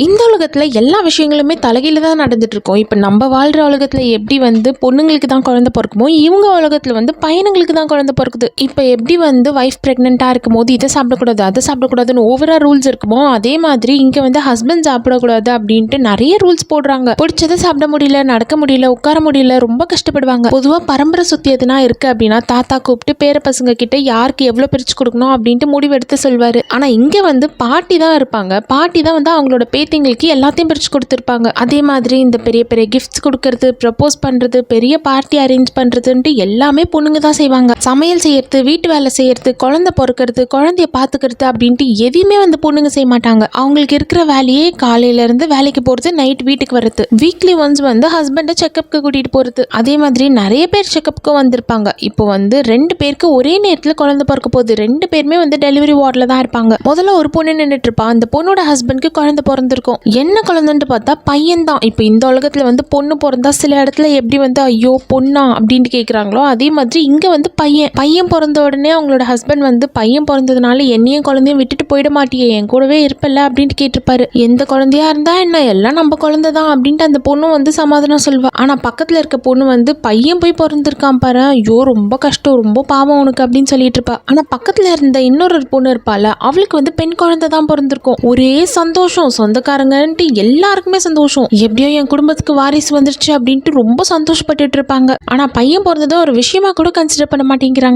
இந்த உலகத்துல எல்லா விஷயங்களுமே தலைகீழ தான் நடந்துட்டு இருக்கும். இப்ப நம்ம வாழ்ற உலகத்துல எப்படி பொண்ணுங்களுக்கு தான் குழந்தை பொறக்குமோ, இவங்க உலகத்துல பையனுங்களுக்கு தான் குழந்தை பொறக்குது. இப்ப எப்படி வைஃப் பிரெக்னென்ட்டா இருக்கும்போது இதை சாப்பிடக்கூடாது, அதை சாப்பிடக்கூடாதுன்னு ஓவரா ரூல்ஸ் இருக்குமோ, அதே மாதிரி இங்க ஹஸ்பண்ட் சாப்பிடக்கூடாது அப்படின்ட்டு நிறைய ரூல்ஸ் போடுறாங்க. பிடிச்சதை சாப்பிட முடியல, நடக்க முடியல, உட்கார முடியல, ரொம்ப கஷ்டப்படுவாங்க. பொதுவா பரம்பரை சொத்து எதுனா இருக்கு அப்படின்னா தாத்தா கூப்பிட்டு பேர பசங்க கிட்ட யாருக்கு எவ்வளவு பிரிச்சு கொடுக்கணும் அப்படின்ட்டு முடிவெடுத்து சொல்வாரு. ஆனா இங்க பாட்டி தான் இருப்பாங்க. பாட்டி தான் அவங்களோட பேத்திங்களுக்கு எல்லாத்தையும் பிரிச்சு கொடுத்துருப்பாங்க. அதே மாதிரி இந்த பெரிய பெரிய கிஃப்ட்ஸ் கொடுக்கறது, ப்ரப்போஸ் பண்றது, பெரிய பார்ட்டி அரேஞ்ச் பண்றதுன்ட்டு எல்லாமே பொண்ணுங்க தான் செய்வாங்க. சமையல் செய்யறது, வீட்டு வேலை செய்யறது, குழந்தை பொறுக்கிறது, குழந்தைய பாத்துக்கிறது அப்படின்ட்டு எதையுமே பொண்ணுங்க செய்ய மாட்டாங்க. அவங்களுக்கு இருக்கிற வேலையே காலையில இருந்து வேலைக்கு போறது, நைட் வீட்டுக்கு வர்றது, வீக்லி ஒன்ஸ் ஹஸ்பண்டை செக்அப்க்கு கூட்டிட்டு போறது. அதே மாதிரி நிறைய பேர் செக்அப்க்கு வந்திருப்பாங்க. இப்போ 2 பேருக்கு ஒரே நேரத்தில் குழந்தை பிறக்க போகுது. 2 பேருமே டெலிவரி வார்டில் தான் இருப்பாங்க. முதல்ல ஒரு பொண்ணு நின்றுட்டு இருப்பா. அந்த பொண்ணோட ஹஸ்பண்ட்க்கு குழந்தை பிறந்திருக்கும். என்ன குழந்தைன்னு பார்த்தா பையன் தான். இப்போ இந்த உலகத்துல பொண்ணு பிறந்தா சில இடத்துல எப்படி ஐயோ பொண்ணா அப்படின்ட்டு கேட்குறாங்களோ, அதே மாதிரி இங்க பையன் பிறந்த உடனே அவங்களோட ஹஸ்பண்ட் பையன் பிறந்ததுனால என்னையும் குழந்தையும் விட்டுட்டு போயிட மாட்டியே, என் கூடவே இருப்பல்ல அப்படின்ட்டு கேட்டிருப்பாரு. எந்த குழந்தையா இருந்தா என்ன, எல்லாம் நம்ம குழந்தை தான் அப்படின்ட்டு அந்த பொண்ணு சமாதானம் சொல்வா. ஆனா பக்கத்துல இருக்க பொண்ணு பையன் போய் பிறந்திருக்கான் பாரு, ஐயோ ரொம்ப கஷ்டம், ரொம்ப பாவம் உனக்கு அப்படின்னு சொல்லிட்டு இருப்பா. ஆனா பக்கத்துல இருந்த இன்னொரு பொண்ணு இருப்பால, அவளுக்கு பெண் குழந்தை தான் பிறந்திருக்கும். ஒரே சந்தோஷம், சொந்தக்காரங்கன்ட்டு எல்லாருக்குமே சந்தோஷம். எப்படியோ என் குடும்பத்துக்கு வாரிசு வந்துருச்சு அப்படின்ட்டு ரொம்ப சந்தோஷப்பட்டுட்டு இருப்பாங்க. ஆனா பையன் பிறந்ததை ஒரு விஷயமா கூட கன்சிடர் பண்ண மாட்டேங்கிறாங்க.